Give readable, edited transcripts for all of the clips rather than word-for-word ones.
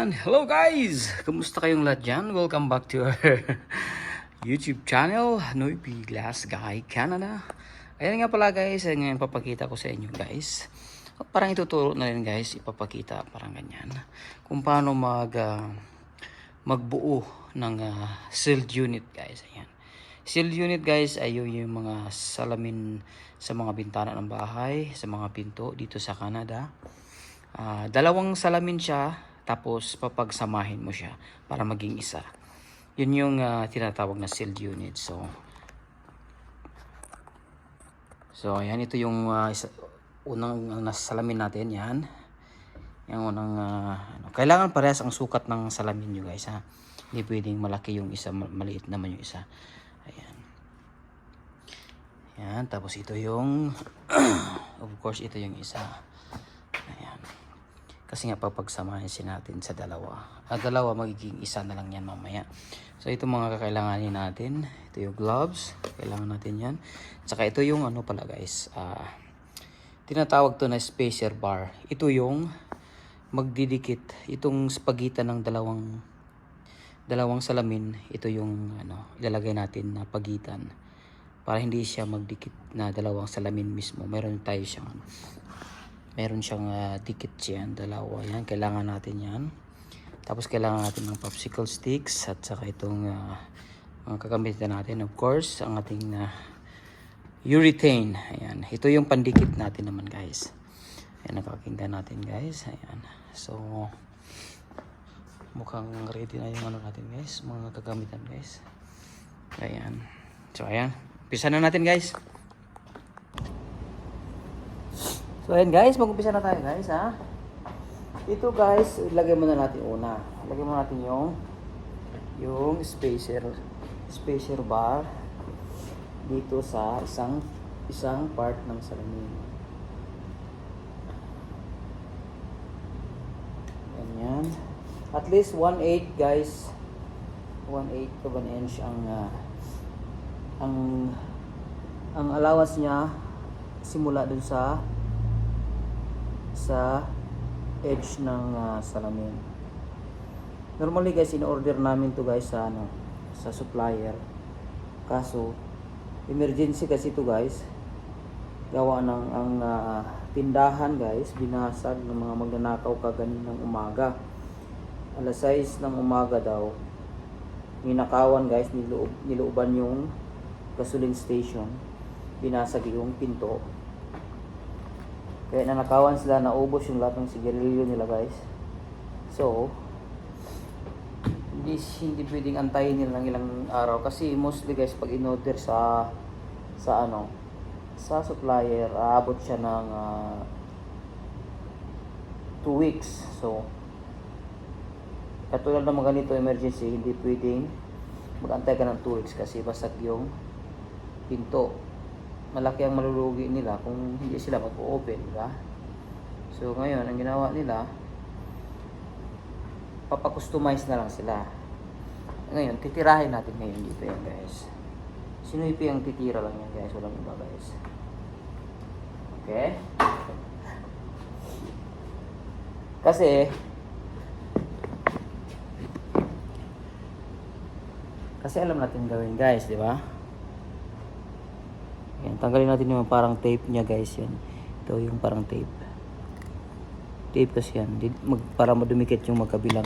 Ayan, hello guys! Kumusta kayong lahat dyan? Welcome back to our YouTube channel, Noipy Glass Guy Canada. Ayan nga pala guys, ngayon papakita ko sa inyo guys. Parang ituturo na rin guys, ipapakita parang ganyan. Kung paano magbuo ng sealed unit guys. Ayan. Sealed unit guys ay yung mga salamin sa mga bintana ng bahay, sa mga pinto dito sa Canada. Dalawang salamin siya, tapos papagsamahin mo siya para maging isa. Yun yung tinatawag na sealed unit. So ayan, ito yung unang nasa salamin natin. Yan yung unang kailangan parehas ang sukat ng salamin nyo guys ha. Hindi pwedeng malaki yung isa, maliit naman yung isa. Ayan. Yan, tapos ito yung of course ito yung isa. Ayan. Kasi nga papagsamahin natin sa dalawa. Dalawa magiging isa na lang yan mamaya. So ito mga kakailanganin natin. Ito yung gloves. Kailangan natin yan. Tsaka ito yung ano pala guys. Tinatawag to na spacer bar. Ito yung magdidikit. Itong pagitan ng dalawang salamin. Ito yung ilalagay natin na pagitan. Para hindi siya magdikit na dalawang salamin mismo. Meron siyang dikit yan, dalawa yan, kailangan natin yan. Tapos kailangan natin ng popsicle sticks at saka itong mga kakamitan natin, of course, ang ating urethane. Ayan, ito yung pandikit natin naman guys. Ayan, nakakinggan natin guys. Ayan, so mukhang ready na yung natin guys, mga kakamitan guys. Ayan, so ayan, umpisa na natin guys. So ayan guys, mag-umpisa na tayo guys ha. Ito guys, ilagay muna natin una. Ilagay muna natin yung spacer bar dito sa isang part ng salamin. Ganyan. At least 1/8 guys. 1/8 to 1 inch ang allowance niya simula dun sa edge ng salamin. Normally guys, in-order namin to guys sa supplier. Kaso emergency kasi to guys. Gawa ng tindahan guys, binasag ng mga magnanakaw kaninang umaga. Alas 6 ng umaga daw. Ninakawan guys, nilooban yung gasoline station. Binasag yung pinto. Kaya nanakawan sila, naubos yung lahat ng sigarilyo nila guys. So hindi pwedeng antayin nila ng ilang araw kasi mostly guys pag in-order sa supplier, aabot siya ng 2 weeks. So katulad ng mga ganito emergency, hindi pwedeng mag-antay ka ng 2 weeks kasi basag yung pinto. Malaki ang malulugi nila kung hindi sila mag-open, diba? So ngayon, ang ginawa nila, papakustomize na lang sila. Ngayon, titirahin natin ngayon dito yan guys. Sinuipi ang titira lang yan guys, walang iba guys. Okay? Kasi alam natin gawin guys, di ba? Yan, tanggalin natin yung parang tape niya guys yan. Ito yung parang tape. Tape kasi yan. Para madumikit yung magkabilang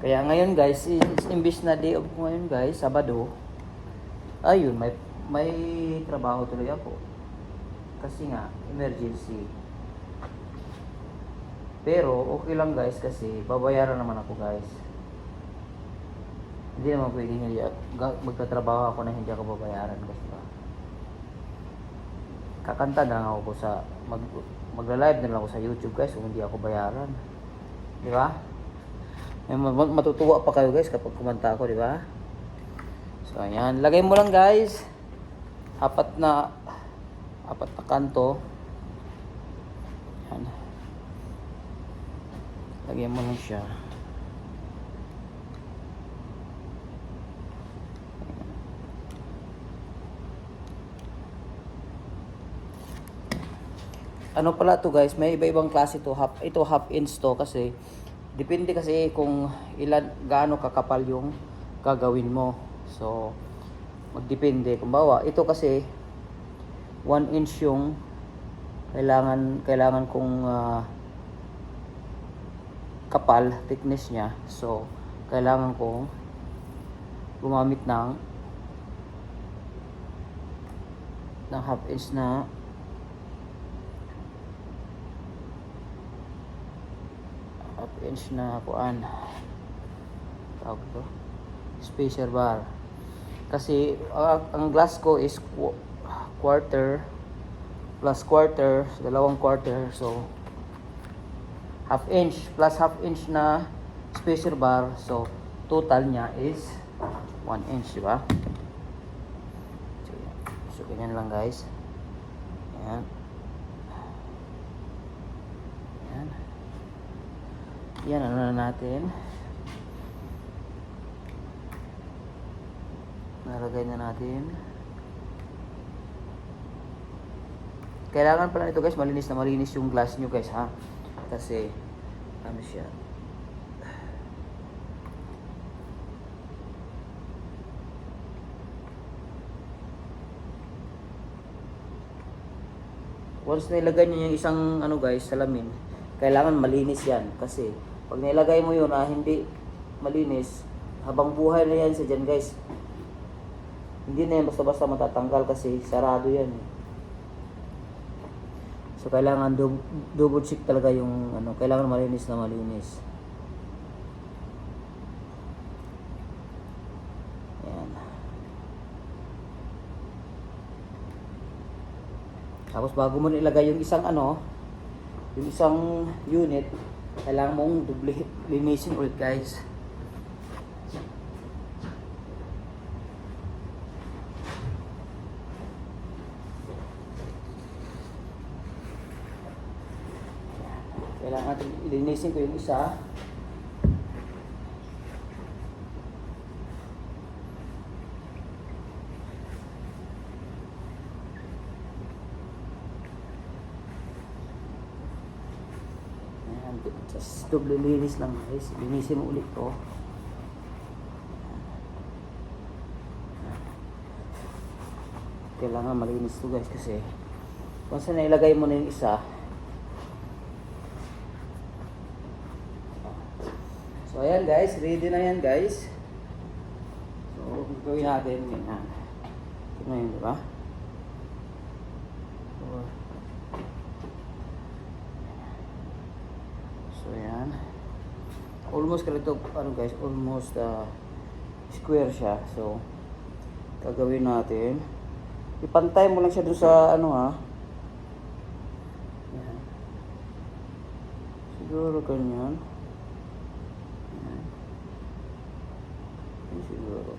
Kaya ngayon guys, imbis na day off ko ngayon guys, Sabado, ayun, may trabaho tuloy ako. Kasi nga, emergency. Pero okay lang guys kasi babayaran naman ako guys. Hindi naman pwedeng magtatrabaho ako na hindi ako babayaran kasi ba. Kakanta na lang ako magla-live na lang ako sa YouTube guys kung hindi ako bayaran. Di ba? Matutuwa pa kayo guys kapag kumanta ako, di ba? So ayan, lagay mo lang guys. Apat na kanto. Ayan. Lagay mo lang siya. ano pala to guys, may iba-ibang klase to. Ito half inch to kasi depende kasi kung ilan gaano kakapal yung gagawin mo. So magdepende. Kung bawa, ito kasi 1 inch yung kailangan kong kapal, thickness niya. So kailangan kong gumamit ng half inch na kuan tawag to, spacer bar. Kasi ang glass ko is quarter plus quarter, dalawang quarter. So half inch plus half inch na spacer bar. So total niya is 1 inch, di ba? So ganyan lang guys. Ayan. Ayan. Yan, ano na natin. Nalagay na natin. Kailangan pala nito guys, malinis na malinis yung glass nyo guys ha. Kasi, ano siya. Once nilagay nyo yung isang ano guys, salamin, kailangan malinis yan. Kasi, pag nilagay mo yun hindi malinis, habang buhay na yan sa dyan guys. Hindi na yan basta-basta matatanggal kasi sarado yan. So kailangan double check talaga yung ano, kailangan malinis na malinis. Ayan. Tapos bago mo ilagay yung isang ano, yung isang unit, kailangan mong linisin ulit guys. Kailangan natin ilinisin ko yung isa. Ayan, just double linis lang guys. Linisin mo ulit to. Kailangan malinis to guys kasi kung saan nailagay mo na yung isa. So ayan guys, ready na yan guys. So gawin natin yan. Ito na yun, diba? So ayan. Almost kalito, ano guys, almost square siya. So gagawin natin. Ipantay mo lang siya doon sa ano ha. Ayan. Siguro ganyan. Siguro.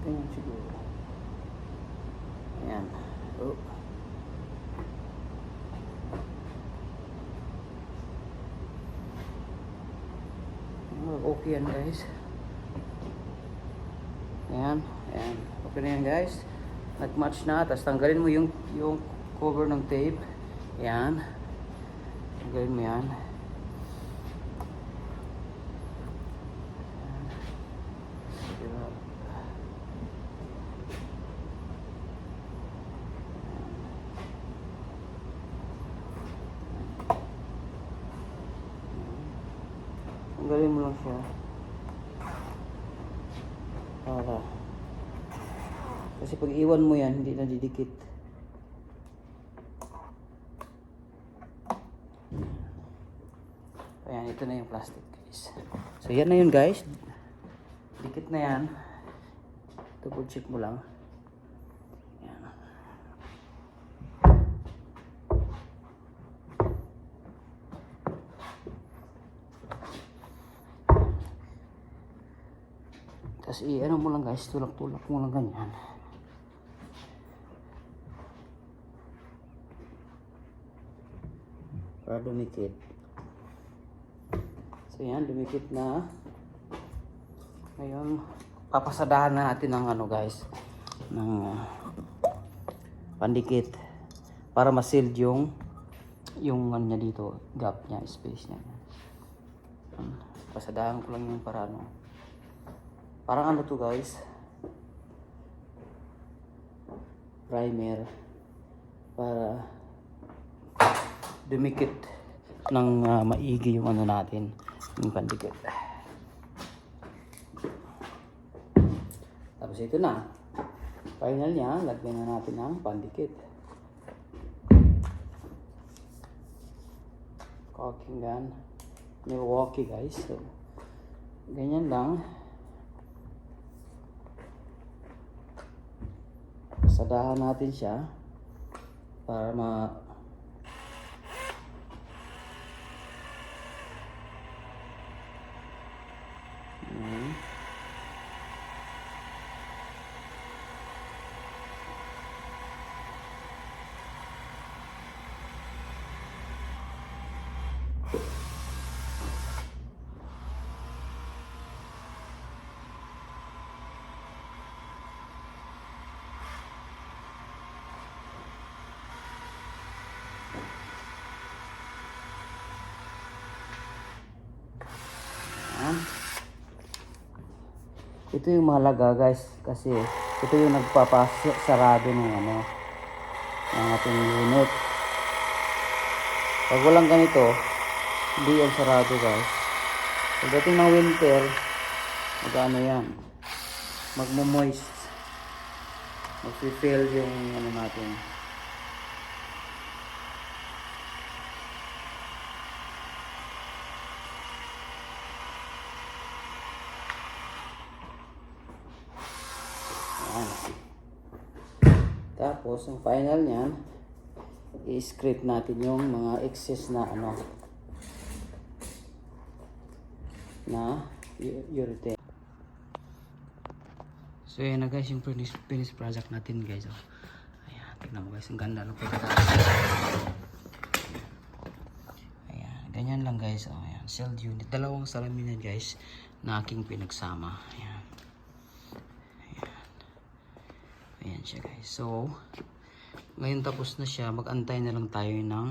Ganyan siguro. Ayan. Oh. Okay yan guys. Ayan. Ayan. Okay na yan guys. Nag-match na. Tapos tanggalin mo yung cover ng tape. Ayan. Tanggalin mo yan. Tanggalin mo lang siya. Para. Kasi pag iwan mo yan, hindi na didikit. Ayan, ito na yung plastic guys. So yan na yun guys. Dikit na yan. Double check mo lang. Ayan. Tapos ano mo lang guys, tulak-tulak mo lang ganyan. Para dumikit. So yan, dumikit na. Ngayon, papasadahan na natin ng ano guys, ng pandikit para ma-sealed yung ano niya dito, gap niya, space niya. Pasadahan ko lang yung para ano. Parang ano to guys, primer para dumikit ng maigi yung ano natin, yung pandikit. Tapos ito na, final niya, lagyan na natin ng pandikit. Caulking gun, Milwaukee guys. So ganyan lang, sadahan natin siya para ito yung mahalaga guys, kasi ito yung nagpapasarado ng ano, ng ating unit. Pag walang ganito, hindi yan sarado guys. Pagdating ng winter, mag-ano yan, magmo-moist, mag-fill yung ano natin. Tapos, ang final niyan, i-scrape natin yung mga excess na ano, na urethane. So, yan na guys, yung finished project natin guys. Oh. Ayan, tignan mo guys, ang ganda ng pagkatapos. Ayan, ganyan lang guys. Oh, ayan, sealed unit. Dalawang salamin yan guys, na aking pinagsama. Ayan. Ayan siya guys. So, ngayon tapos na siya. Mag-antay na lang tayo ng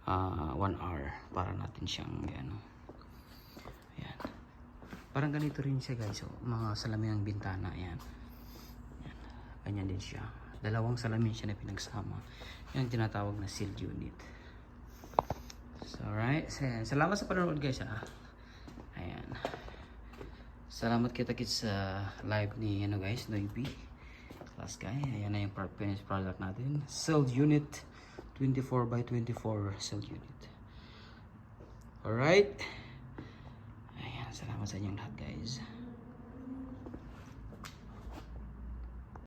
1 hour para natin siyang ano. Ayan. Parang ganito rin siya guys. So, mga salamin ng bintana. Ayan. Ayan. Ganyan din siya. Dalawang salamin siya na pinagsama. Yan tinatawag na sealed unit. So, alright. So, salamat sa panonood guys. Ayan. Salamat kita-kits sa live ni ano guys, Noypi. Last guy, ayan na yung finished product natin. Sealed unit, 24x24 sealed unit. Alright. Ayan, salamat sa inyong lahat guys.